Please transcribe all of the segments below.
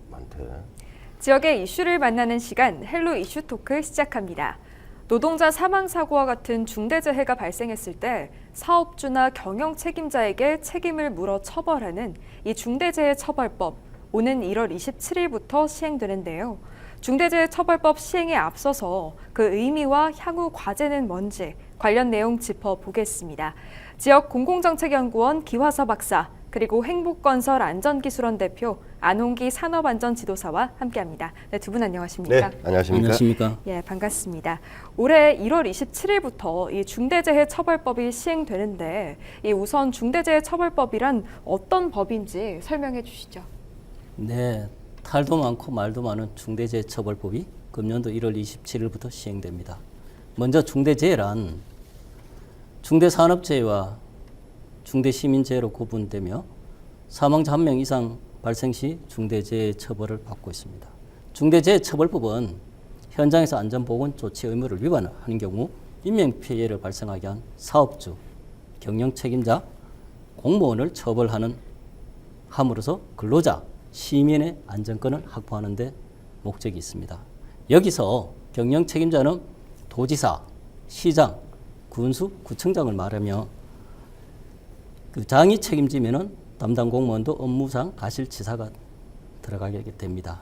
많대. 지역의 이슈를 만나는 시간 헬로 이슈 토크 시작합니다. 노동자 사망 사고와 같은 중대재해가 발생했을 때 사업주나 경영 책임자에게 책임을 물어 처벌하는 이 중대재해처벌법 오는 1월 27일부터 시행되는데요. 중대재해처벌법 시행에 앞서서 그 의미와 향후 과제는 뭔지 관련 내용 짚어보겠습니다. 지역 공공정책연구원 기화서 박사 그리고 행복건설 안전기술원 대표 안홍기 산업안전지도사와 함께합니다. 네, 두 분 안녕하십니까? 네, 안녕하십니까? 안녕하십니까? 예, 반갑습니다. 올해 1월 27일부터 이 중대재해처벌법이 시행되는데 이 우선 중대재해처벌법이란 어떤 법인지 설명해 주시죠. 네, 탈도 많고 말도 많은 중대재해처벌법이 금년도 1월 27일부터 시행됩니다. 먼저 중대재해란 중대산업재해와 중대시민재해로 구분되며 사망자 1명 이상 발생 시 중대재해 처벌을 받고 있습니다. 중대재해처벌법은 현장에서 안전보건 조치 의무를 위반하는 경우 인명피해를 발생하게 한 사업주, 경영 책임자, 공무원을 처벌하는 함으로써 근로자, 시민의 안전권을 확보하는 데 목적이 있습니다. 여기서 경영 책임자는 도지사, 시장, 군수, 구청장을 말하며 그 장이 책임지면은 담당 공무원도 업무상 과실치사가 들어가게 됩니다.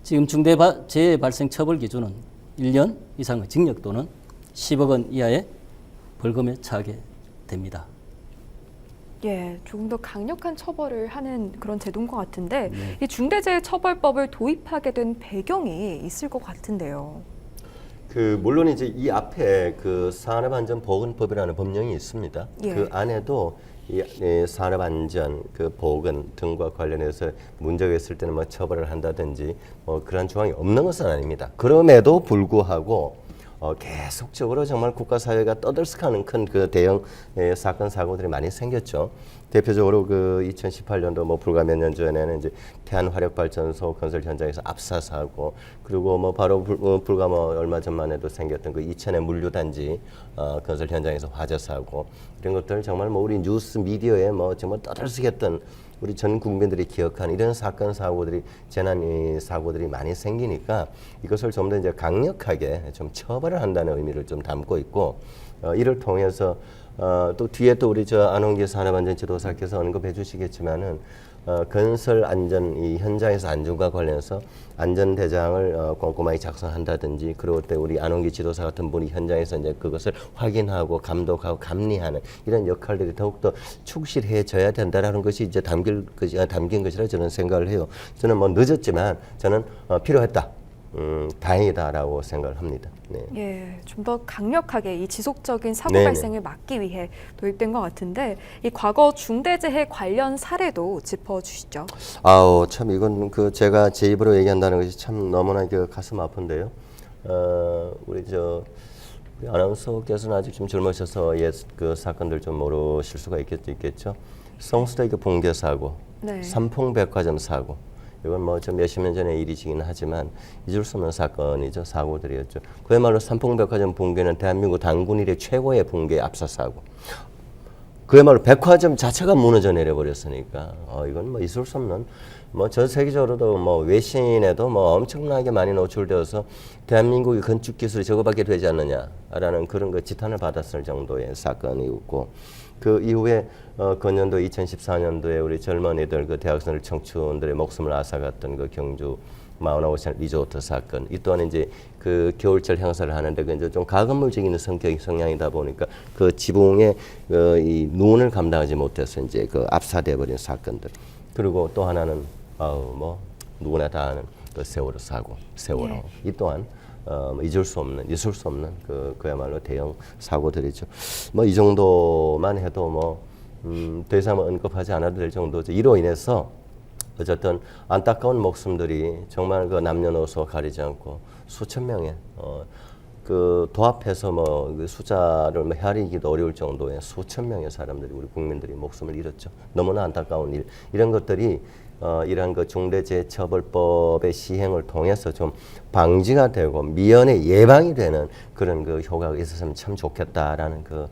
지금 중대재해 발생 처벌 기준은 1년 이상의 징역 또는 10억 원 이하의 벌금에 처하게 됩니다. 예, 조금 더 강력한 처벌을 하는 그런 제도인 것 같은데 네. 이 중대재해처벌법을 도입하게 된 배경이 있을 것 같은데요. 물론 이제 이 앞에 그 산업안전보건법이라는 법령이 있습니다. 예. 그 안에도 이 산업안전 그 보건 등과 관련해서 문제가 있을 때는 뭐 처벌을 한다든지 뭐 그런 조항이 없는 것은 아닙니다. 그럼에도 불구하고 계속적으로 정말 국가 사회가 떠들썩하는 큰 그 대형 사건 사고들이 많이 생겼죠. 대표적으로 그 2018년도 뭐 불과 몇 년 전에는 이제 태안화력발전소 건설 현장에서 압사 사고, 그리고 뭐 바로 불과 뭐 얼마 전만 해도 생겼던 그 이천의 물류단지 건설 현장에서 화재 사고, 이런 것들 정말 뭐 우리 뉴스 미디어에 뭐 정말 떠들썩했던 우리 전 국민들이 기억하는 이런 사건 사고들이 재난 사고들이 많이 생기니까 이것을 좀 더 이제 강력하게 좀 처벌을 한다는 의미를 좀 담고 있고, 이를 통해서 또 뒤에 또 우리 저 안홍기 산업안전지도사께서 언급해 주시겠지만은 건설 안전 이 현장에서 안전과 관련해서 안전 대장을 꼼꼼하게 작성한다든지, 그리고 또 우리 안홍기 지도사 같은 분이 현장에서 이제 그것을 확인하고 감독하고 감리하는 이런 역할들이 더욱더 축실해져야 된다라는 것이 이제 담긴 것이라 저는 생각을 해요. 저는 뭐 늦었지만 저는 필요했다. 다행이다라고 생각을 합니다. 네. 예, 좀 더 강력하게 이 지속적인 사고 네네. 발생을 막기 위해 도입된 것 같은데 이 과거 중대재해 관련 사례도 짚어주시죠. 아우 참 이건 그 제가 제 입으로 얘기한다는 것이 참 너무나 그 가슴 아픈데요. 우리 아나운서께서는 아직 좀 젊으셔서 옛 그 사건들 좀 모르실 수가 있겠죠. 성수대 그 붕괴 사고, 네. 삼풍백화점 사고. 이건 뭐 좀 몇십 년 전의 일이시긴 하지만 잊을 수 없는 사건이죠. 사고들이었죠. 그야말로 삼풍백화점 붕괴는 대한민국 단군 이래 최고의 붕괴 압사 사고. 그야말로 백화점 자체가 무너져 내려버렸으니까 이건 뭐 있을 수 없는, 뭐 전 세계적으로도 뭐 외신에도 뭐 엄청나게 많이 노출되어서 대한민국의 건축 기술이 저거밖에 되지 않느냐라는 그런 그 지탄을 받았을 정도의 사건이었고, 그 이후에 건년도 2014년도에 우리 젊은이들 그 대학생들 청춘들의 목숨을 앗아갔던 그 경주 마운트오션 리조트 사건, 이 또한 이제 그 겨울철 행사를 하는데 그 이제 좀 가건물적인 성향이다 보니까 그 지붕에 이 눈을 감당하지 못해서 이제 그 압사돼 버린 사건들. 그리고 또 하나는 뭐 누구나 다 아는 그 세월호 사고, 세월호. 예. 이 또한 잊을 수 없는, 있을 수 없는 그야말로 대형 사고들이죠. 뭐 이 정도만 해도 뭐 더 이상 언급하지 않아도 될 정도죠. 이로 인해서 어쨌든 안타까운 목숨들이 정말 그 남녀노소 가리지 않고 수천 명의 그 도합해서 뭐 그 숫자를 뭐 헤아리기도 어려울 정도의 수천 명의 사람들이, 우리 국민들이 목숨을 잃었죠. 너무나 안타까운 일. 이런 것들이 이러한 그 중대재해처벌법의 시행을 통해서 좀 방지가 되고 미연에 예방이 되는 그런 그 효과가 있었으면 참 좋겠다라는 그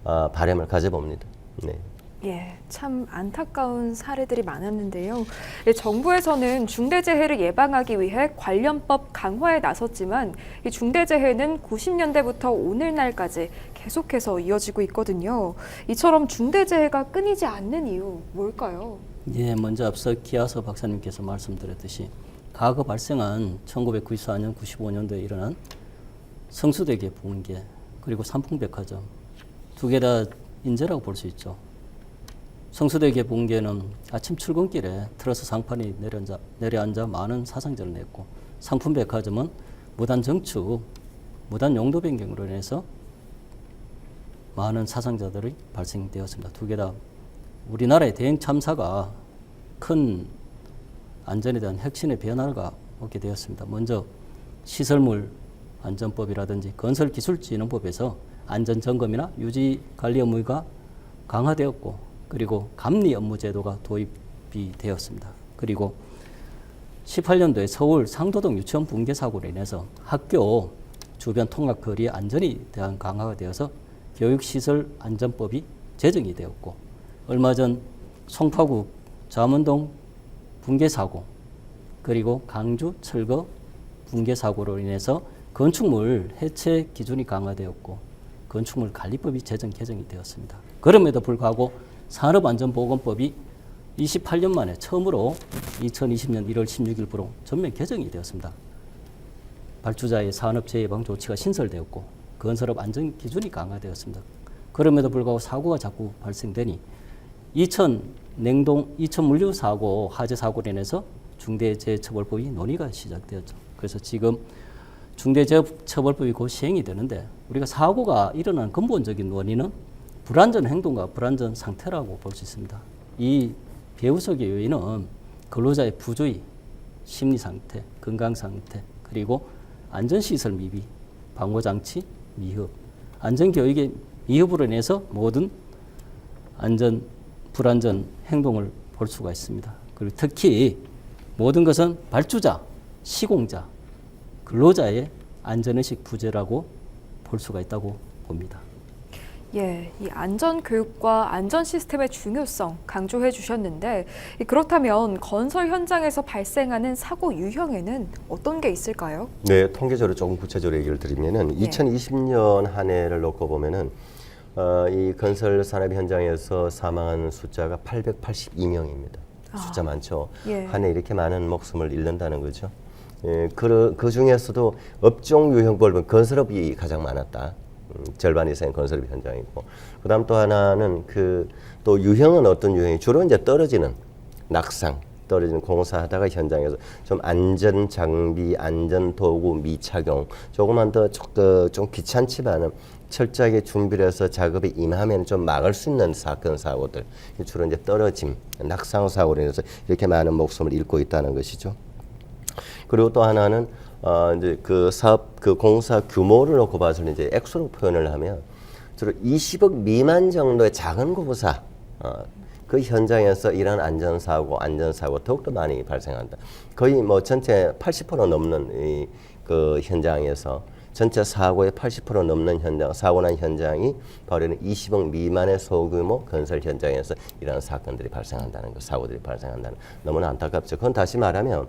바람을 가져봅니다. 네. 예, 참 안타까운 사례들이 많았는데요. 예, 정부에서는 중대재해를 예방하기 위해 관련법 강화에 나섰지만 이 중대재해는 90년대부터 오늘날까지 계속해서 이어지고 있거든요. 이처럼 중대재해가 끊이지 않는 이유 뭘까요? 예, 먼저 앞서 기아서 박사님께서 말씀드렸듯이 과거 발생한 1994년, 95년도에 일어난 성수대교 붕괴 그리고 삼풍백화점 두 개 다 인재라고 볼 수 있죠. 성수대교 붕괴는 아침 출근길에 트러스 상판이 내려앉아 많은 사상자를 냈고 상품백화점은 무단 정축, 무단 용도 변경으로 인해서 많은 사상자들이 발생되었습니다. 두 개 다 우리나라의 대형 참사가 큰 안전에 대한 혁신의 변화가 오게 되었습니다. 먼저 시설물 안전법이라든지 건설기술진흥법에서 안전점검이나 유지관리 업무가 강화되었고 그리고 감리 업무 제도가 도입이 되었습니다. 그리고 18년도에 서울 상도동 유치원 붕괴 사고로 인해서 학교 주변 통학거리의 안전에 대한 강화가 되어서 교육시설 안전법이 제정이 되었고 얼마 전 송파구 잠원동 붕괴 사고 그리고 강주 철거 붕괴 사고로 인해서 건축물 해체 기준이 강화되었고 건축물 관리법이 개정이 되었습니다. 그럼에도 불구하고 산업안전보건법이 28년 만에 처음으로 2020년 1월 16일부로 전면 개정이 되었습니다. 발주자의 산업재해예방 조치가 신설되었고 건설업 안전 기준이 강화되었습니다. 그럼에도 불구하고 사고가 자꾸 발생되니 2000 물류 사고, 화재 사고로 인해서 중대재해처벌법이 논의가 시작되었죠. 그래서 지금 중대재해처벌법이 곧 시행이 되는데 우리가 사고가 일어나는 근본적인 원인은 불안전 행동과 불안전 상태라고 볼 수 있습니다. 이 배후석의 요인은 근로자의 부주의, 심리 상태, 건강 상태, 그리고 안전시설 미비, 방호장치 미흡, 안전교육의 미흡으로 인해서 모든 불안전 행동을 볼 수가 있습니다. 그리고 특히 모든 것은 발주자, 시공자, 근로자의 안전의식 부재라고 볼 수가 있다고 봅니다. 예, 이 안전교육과 안전 시스템의 중요성 강조해 주셨는데 그렇다면 건설 현장에서 발생하는 사고 유형에는 어떤 게 있을까요? 네, 통계적으로 조금 구체적으로 얘기를 드리면은 2020년 한 해를 놓고 보면은 이 건설 산업 현장에서 사망한 숫자가 882명입니다. 숫자 많죠. 예. 한 해 이렇게 많은 목숨을 잃는다는 거죠. 예, 그 중에서도 업종 유형별로 건설업이 가장 많았다. 절반 이상의 건설업 현장이고, 그다음 또 하나는 또 유형은 어떤 유형이 주로 이제 떨어지는 낙상, 떨어지는 공사하다가 현장에서 좀 안전 장비, 안전 도구 미착용, 조금만 더 좀 귀찮지만은 철저하게 준비를 해서 작업에 임하면 좀 막을 수 있는 사건 사고들, 주로 이제 떨어짐, 낙상 사고로 인해서 이렇게 많은 목숨을 잃고 있다는 것이죠. 그리고 또 하나는 이제 그 사업 공사 규모를 놓고 봐서 이제 액수로 표현을 하면 주로 20억 미만 정도의 작은 공사 그 현장에서 이런 안전사고 더욱더 많이 발생한다. 거의 뭐 전체 80% 넘는 그 현장에서 전체 사고의 80% 넘는 사고 난 현장이 바로 20억 미만의 소규모 건설 현장에서 이런 사건들이 발생한다는 것, 사고들이 발생한다는, 너무나 안타깝죠. 그건 다시 말하면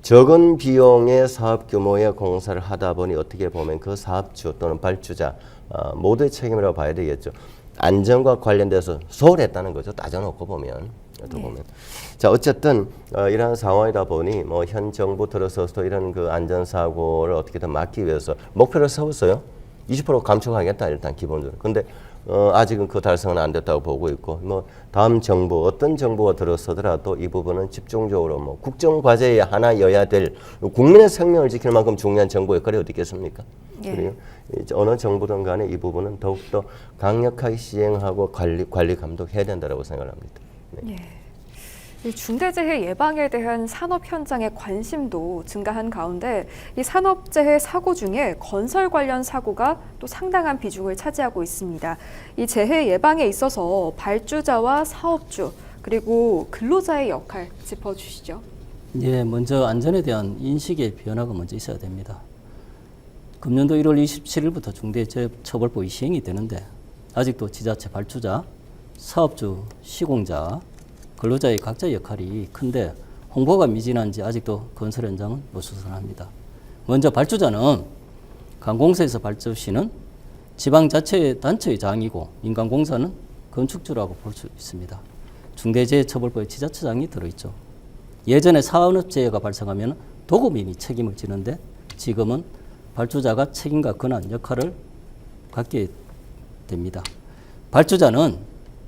적은 비용의 사업 규모의 공사를 하다 보니 어떻게 보면 그 사업주 또는 발주자 모두의 책임이라고 봐야 되겠죠. 안전과 관련돼서 소홀했다는 거죠. 따져놓고 보면. 자, 어쨌든 이러한 상황이다 보니 뭐 현 정부 들어서도 이런 그 안전사고를 어떻게든 막기 위해서 목표를 세웠어요. 20% 감축하겠다, 일단 기본적으로. 근데 아직은 그 달성은 안 됐다고 보고 있고, 뭐 다음 정부, 어떤 정부가 들어서더라도 이 부분은 집중적으로 뭐 국정 과제의 하나여야 될, 국민의 생명을 지킬 만큼 중요한 정부 역할이 어디 있겠습니까? 예. 그리고 이제 어느 정부든 간에 이 부분은 더욱더 강력하게 시행하고 관리 감독해야 된다고 생각합니다. 네. 예. 이 중대재해 예방에 대한 산업 현장의 관심도 증가한 가운데 이 산업재해 사고 중에 건설 관련 사고가 또 상당한 비중을 차지하고 있습니다. 이 재해 예방에 있어서 발주자와 사업주 그리고 근로자의 역할 짚어주시죠. 예, 먼저 안전에 대한 인식의 변화가 먼저 있어야 됩니다. 금년도 1월 27일부터 중대재해처벌법이 시행이 되는데 아직도 지자체 발주자, 사업주, 시공자, 근로자의 각자의 역할이 큰데 홍보가 미진한지 아직도 건설 현장은 어수선합니다. 먼저 발주자는 관공서에서 발주시는 지방자치단체의 장이고 민간공사는 건축주라고 볼 수 있습니다. 중대재해처벌법에 지자체장이 들어있죠. 예전에 산업재해가 발생하면 도급인이 책임을 지는데 지금은 발주자가 책임과 권한, 역할을 갖게 됩니다. 발주자는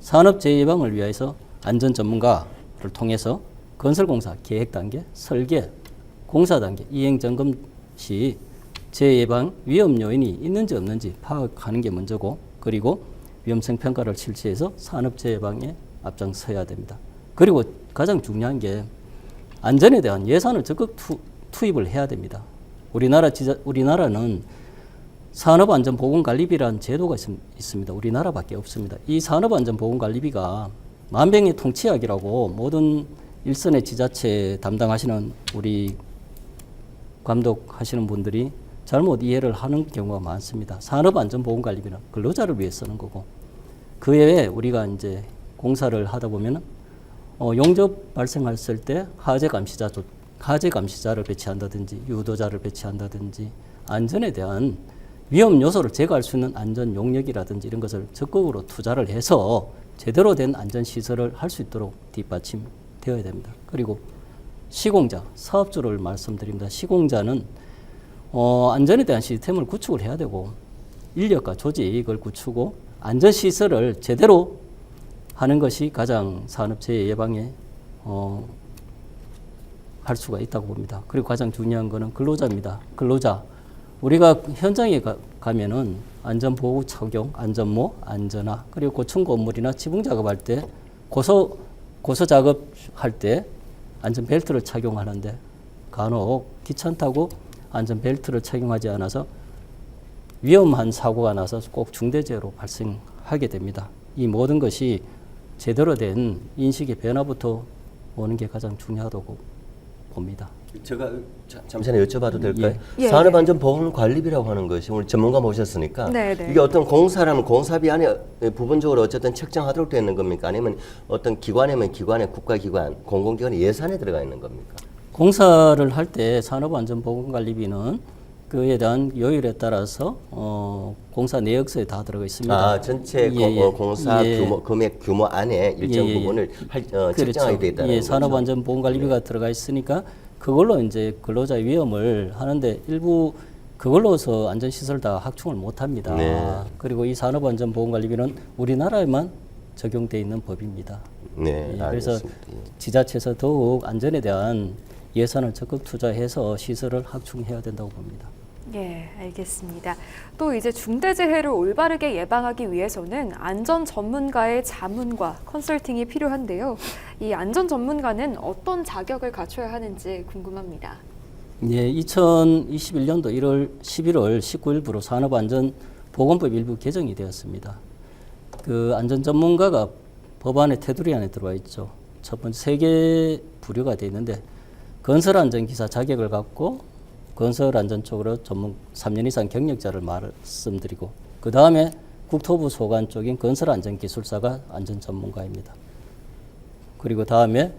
산업재해 예방을 위해서 안전전문가를 통해서 건설공사 계획 단계, 설계, 공사 단계, 이행 점검 시 재해 예방 위험 요인이 있는지 없는지 파악하는 게 먼저고, 그리고 위험성 평가를 실시해서 산업재해 예방에 앞장서야 됩니다. 그리고 가장 중요한 게 안전에 대한 예산을 적극 투입을 해야 됩니다. 우리나라는 산업안전보건관리비라는 제도가 있습니다. 우리나라밖에 없습니다. 이 산업안전보건관리비가 만병의 통치약이라고 모든 일선의 지자체 담당하시는 우리 감독하시는 분들이 잘못 이해를 하는 경우가 많습니다. 산업안전보건관리비는 근로자를 위해 쓰는 거고, 그 외에 우리가 이제 공사를 하다 보면 용접 발생했을 때 하재 감시자를 배치한다든지 유도자를 배치한다든지 안전에 대한 위험 요소를 제거할 수 있는 안전 용역이라든지 이런 것을 적극으로 투자를 해서 제대로 된 안전 시설을 할 수 있도록 뒷받침되어야 됩니다. 그리고 시공자, 사업주를 말씀드립니다. 시공자는 안전에 대한 시스템을 구축을 해야 되고 인력과 조직을 구축하고 안전 시설을 제대로 하는 것이 가장 산업재해 예방에 할 수가 있다고 봅니다. 그리고 가장 중요한 것은 근로자입니다. 근로자. 우리가 현장에 가면은 안전보호 착용, 안전모, 안전화, 그리고 고층 건물이나 지붕 작업할 때 고소 작업할 때 안전벨트를 착용하는데 간혹 귀찮다고 안전벨트를 착용하지 않아서 위험한 사고가 나서 꼭 중대재해로 발생하게 됩니다. 이 모든 것이 제대로 된 인식의 변화부터 오는 게 가장 중요하다고 봅니다. 제가 잠시만 여쭤봐도 될까요? 예. 산업안전보건관리비라고 하는 것이 오늘 전문가 모셨으니까 네네. 이게 어떤 공사라면 공사비 안에 부분적으로 어쨌든 책정하도록 되어 있는 겁니까? 아니면 어떤 기관이면 기관의 국가기관, 공공기관의 예산에 들어가 있는 겁니까? 공사를 할 때 산업안전보건관리비는 그에 대한 요율에 따라서 공사 내역서에 다 들어가 있습니다. 아, 전체 공사 금액 규모 안에 일정 부분을 책정하게 되어 있다는 거죠. 산업안전보건관리비가 들어가 있으니까 그걸로 이제 근로자의 위험을 하는데 일부 그걸로서 안전시설 다 확충을 못합니다. 네. 그리고 이 산업안전보건관리비는 우리나라에만 적용되어 있는 법입니다. 네, 그래서 알겠습니다. 지자체에서 더욱 안전에 대한 예산을 적극 투자해서 시설을 확충해야 된다고 봅니다. 예, 알겠습니다. 또 이제 중대재해를 올바르게 예방하기 위해서는 안전 전문가의 자문과 컨설팅이 필요한데요. 이 안전 전문가는 어떤 자격을 갖춰야 하는지 궁금합니다. 예, 2021년도 11월 19일부로 산업안전보건법 일부 개정이 되었습니다. 그 안전 전문가가 법안의 테두리 안에 들어와 있죠. 첫 번째 3개 부류가 되어 있는데 건설안전기사 자격을 갖고 건설안전 쪽으로 전문 3년 이상 경력자를 말씀드리고, 그 다음에 국토부 소관 쪽인 건설안전기술사가 안전전문가입니다. 그리고 다음에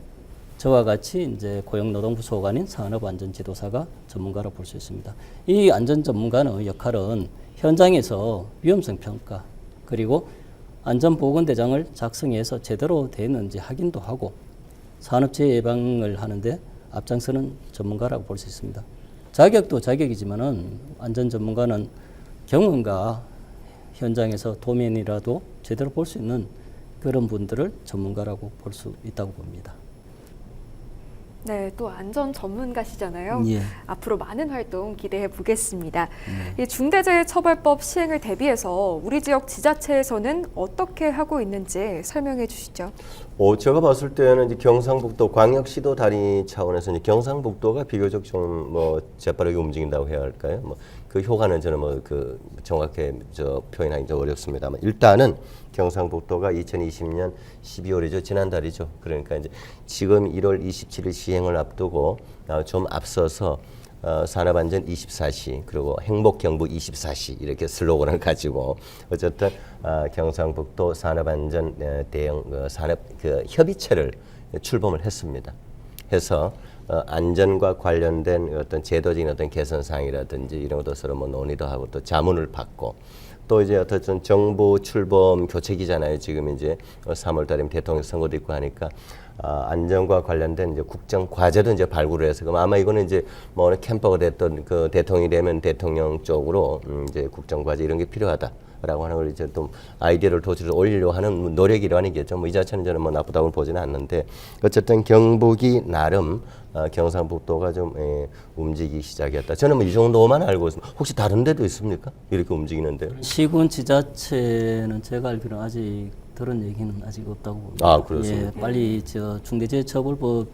저와 같이 이제 고용노동부 소관인 산업안전지도사가 전문가로 볼 수 있습니다. 이 안전전문가의 역할은 현장에서 위험성 평가, 그리고 안전보건대장을 작성해서 제대로 되었는지 확인도 하고 산업재해 예방을 하는데 앞장서는 전문가라고 볼 수 있습니다. 자격도 자격이지만은 안전 전문가는 경험과 현장에서 도면이라도 제대로 볼 수 있는 그런 분들을 전문가라고 볼 수 있다고 봅니다. 네, 또 안전 전문가시잖아요. 예. 앞으로 많은 활동 기대해 보겠습니다. 이 중대재해처벌법 시행을 대비해서 우리 지역 지자체에서는 어떻게 하고 있는지 설명해 주시죠. 제가 봤을 때는 이제 경상북도 광역시도 단위 차원에서 이제 경상북도가 비교적 좀 뭐 재빠르게 움직인다고 해야 할까요? 뭐 그 효과는 저는 뭐 그 정확히 표현하기 좀 어렵습니다만 일단은 경상북도가 2020년 12월이죠. 지난달이죠. 그러니까 이제 지금 1월 27일 시행을 앞두고 좀 앞서서 산업안전 24시 그리고 행복경부 24시 이렇게 슬로건을 가지고 어쨌든 경상북도 산업안전 대응 산업 협의체를 출범을 했습니다. 해서 안전과 관련된 어떤 제도적인 어떤 개선 사항이라든지 이런 것도 서로 뭐 논의도 하고 또 자문을 받고 또 이제 어떤 정부 출범 교체기잖아요. 지금 이제 3월달이면 대통령 선거도 있고 하니까 안전과 관련된 이제 국정 과제도 이제 발굴을 해서 그럼 아마 이거는 이제 뭐 캠퍼가 됐던 그 대통령이 되면 대통령 쪽으로 이제 국정 과제 이런 게 필요하다라고 하는 걸 이제 또 아이디어를 도출해서 올리려고 하는 노력이 일환이겠죠. 뭐 이 자체는 저는 뭐 나쁘다고 보지는 않는데 어쨌든 경북이 나름 경상북도가 좀 움직이기 시작했다. 저는 뭐 이 정도만 알고 있습니다. 혹시 다른 데도 있습니까? 이렇게 움직이는데요? 시군 지자체는 제가 알기로는 아직 들은 얘기는 아직 없다고 봅니다. 아, 그렇습니까? 예, 빨리 저 중대재해처벌법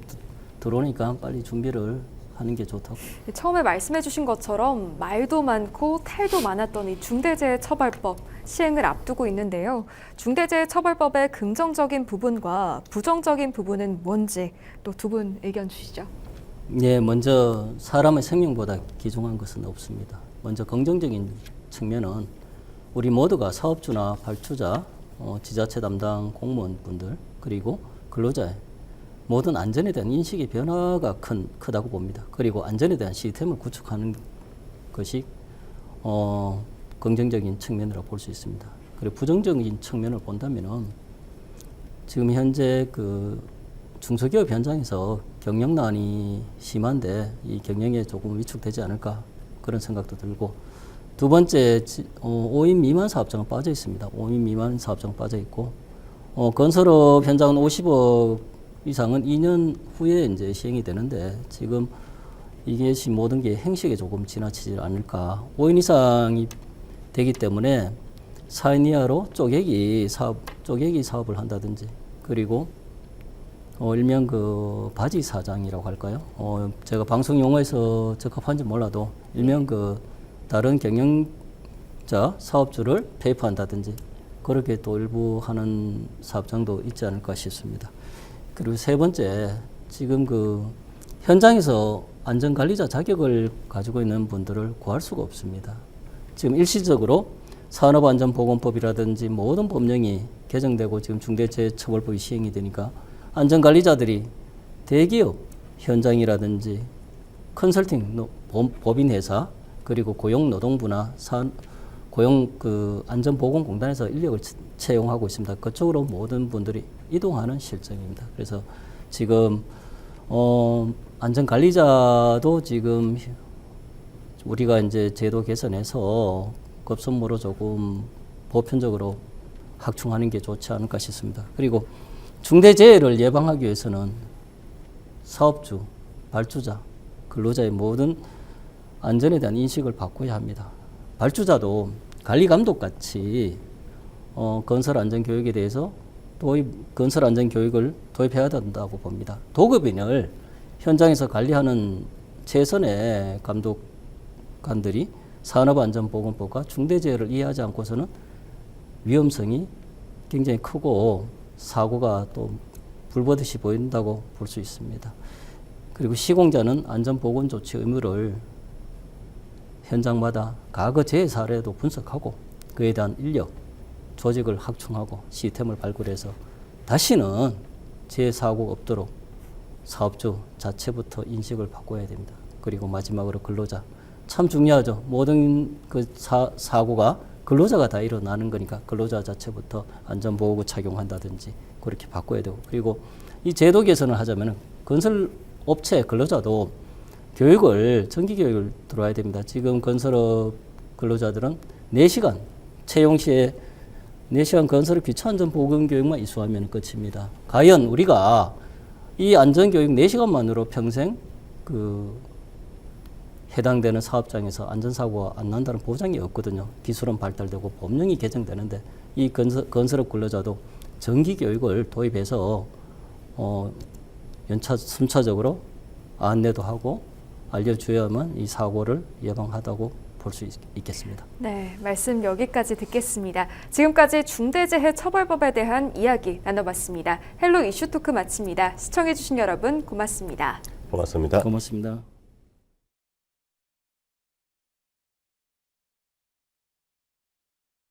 들어오니까 빨리 준비를 하는 게 좋다고. 처음에 말씀해 주신 것처럼 말도 많고 탈도 많았던 이 중대재해처벌법 시행을 앞두고 있는데요. 중대재해처벌법의 긍정적인 부분과 부정적인 부분은 뭔지 또 두 분 의견 주시죠. 예, 먼저 사람의 생명보다 귀중한 것은 없습니다. 먼저 긍정적인 측면은 우리 모두가 사업주나 발주자, 지자체 담당 공무원분들 그리고 근로자의 모든 안전에 대한 인식의 변화가 크다고 봅니다. 그리고 안전에 대한 시스템을 구축하는 것이 긍정적인 측면이라고 볼 수 있습니다. 그리고 부정적인 측면을 본다면은 지금 현재 그 중소기업 현장에서 경영난이 심한데 이 경영에 조금 위축되지 않을까 그런 생각도 들고 두 번째 5인 미만 사업장은 빠져 있습니다. 5인 미만 사업장 빠져 있고 건설업 현장은 50억 이상은 2년 후에 이제 시행이 되는데 지금 이게 모든 게 행식에 조금 지나치지 않을까. 5인 이상이 되기 때문에 4인 이하로 쪼개기 사업을 한다든지 그리고 일명 그 바지 사장이라고 할까요? 제가 방송 용어에서 적합한지 몰라도 일명 그 다른 경영자 사업주를 폐입한다든지 그렇게 또 일부 하는 사업장도 있지 않을까 싶습니다. 그리고 세 번째, 지금 그 현장에서 안전관리자 자격을 가지고 있는 분들을 구할 수가 없습니다. 지금 일시적으로 산업안전보건법이라든지 모든 법령이 개정되고 지금 중대재해처벌법이 시행이 되니까 안전관리자들이 대기업 현장이라든지 컨설팅 법인회사 그리고 고용노동부나 고용 그 안전보건공단에서 인력을 채용하고 있습니다. 그쪽으로 모든 분들이 이동하는 실정입니다. 그래서 지금 안전관리자도 지금 우리가 이제 제도 개선해서 급선무로 조금 보편적으로 확충하는 게 좋지 않을까 싶습니다. 그리고 중대재해를 예방하기 위해서는 사업주, 발주자, 근로자의 모든 안전에 대한 인식을 바꿔야 합니다. 발주자도 관리감독같이 건설안전교육에 대해서 건설안전교육을 도입해야 된다고 봅니다. 도급인을 현장에서 관리하는 최선의 감독관들이 산업안전보건법과 중대재해를 이해하지 않고서는 위험성이 굉장히 크고 사고가 또 불보듯이 보인다고 볼 수 있습니다. 그리고 시공자는 안전보건조치 의무를 현장마다 과거 재해 사례도 분석하고 그에 대한 인력, 조직을 확충하고 시스템을 발굴해서 다시는 재해 사고가 없도록 사업주 자체부터 인식을 바꿔야 됩니다. 그리고 마지막으로 근로자. 참 중요하죠. 모든 그 사고가 근로자가 다 일어나는 거니까 근로자 자체부터 안전보호구 착용한다든지 그렇게 바꿔야 되고 그리고 이 제도 개선을 하자면 건설업체 근로자도 교육을 정기교육을 들어와야 됩니다. 지금 건설업 근로자들은 4시간 채용 시에 4시간 건설업 기초안전보건교육만 이수하면 끝입니다. 과연 우리가 이 안전교육 4시간만으로 평생 해당되는 사업장에서 안전사고가 안 난다는 보장이 없거든요. 기술은 발달되고 법령이 개정되는데 이 건설업 근로자도 정기교육을 도입해서 순차적으로 안내도 하고 알려줘야만 이 사고를 예방하다고 볼 수 있겠습니다. 네, 말씀 여기까지 듣겠습니다. 지금까지 중대재해처벌법에 대한 이야기 나눠봤습니다. 헬로 이슈토크 마칩니다. 시청해주신 여러분 고맙습니다. 고맙습니다. 고맙습니다.